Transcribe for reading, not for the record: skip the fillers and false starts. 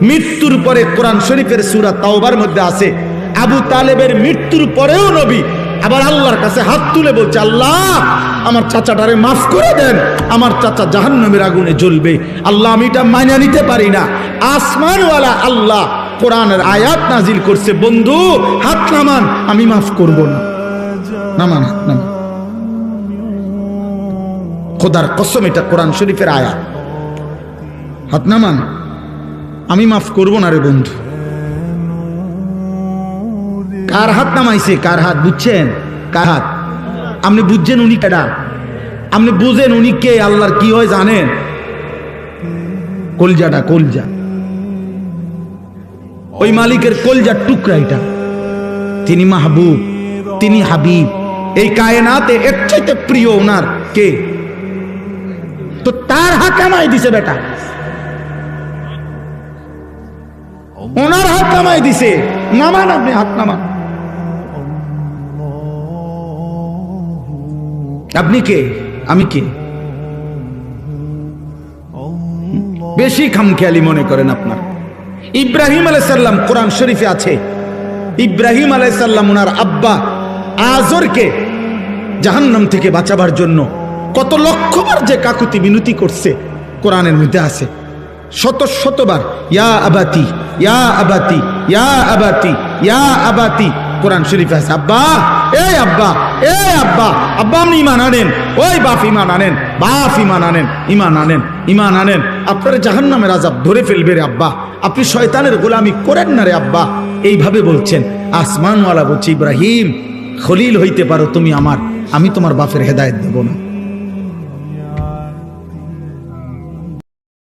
মৃত্যুর পরে কোরআন শরীফের সূরা তাওবার মধ্যে আছে আবু তালেবের মৃত্যুর পরেও নবী আবার আল্লাহর কাছে হাত তুলে বলছে, আল্লাহ আমার চাচাটারে মাফ করে দেন, আমার চাচা জাহান্নামের আগুনে জ্বলবে। আল্লাহ আমি এটা মানিয়ে নিতে পারি না। আসমানওয়ালা আল্লাহ কোরআনের আয়াত নাজিল করছে, বন্ধু হাত নামান, আমি মাফ করব না। নামান হাত নামান, খোদার কসম এটা কোরআন শরীফের আয়াত। হাত নামান, আমি মাফ করব না রে বন্ধু। কার হাত নামাইছে? কার হাত বুঝছেন? কার হাত? আপনি বুঝছেন উনি কেডা? আপনি বুঝেন উনি কে? আল্লাহর কি হয় জানেন? কলজাটা, কলজা, ওই মালিকের কলজার টুকরা এটা। তিনি মাহবুব, তিনি হাবিব, এই কায়নাতে এর চাইতে প্রিয় ওনার কে? তো তার হাত নামাই দিছে বেটা, ওনার হাত নামাই দিছে। নামান, আপনি হাত নামান। আপনি কে? আমি কে? বেশি খামখেয়ালি মনে করেন আপনার। ইব্রাহিম আলাইহিস সালাম কোরআন শরীফে আছে, ইব্রাহিম আলাইহিস সালাম ওনার আব্বা আজরকে জাহান্নাম থেকে বাঁচাবার জন্য কত লক্ষবার যে কাকুতি মিনতি করছে কোরআনের মধ্যে আছে। শত শতবার ইয়া আবাতি, ইয়া আবাতি, ইয়া আবাতি, ইয়া আবাতি কোরআন শরীফে আছে। আব্বা, এই আব্বা, এই আব্বা, আব্বা আপনি ইমান আনেন, ওই বাপ ইমান আনেন, বাপ ইমান আনেন, ইমান আনেন, ইমান আনেন। আপনার জাহান্নামের আযাব ধরে ফেলবে রে আব্বা, আপনি শয়তানের গোলামি করেন না রে আব্বা। এইভাবে বলছেন। আসমানওয়ালা বলছে, ইব্রাহিম খলিল হইতে পারো তুমি আমার, আমি তোমার বাপের হেদায়েত দেব না।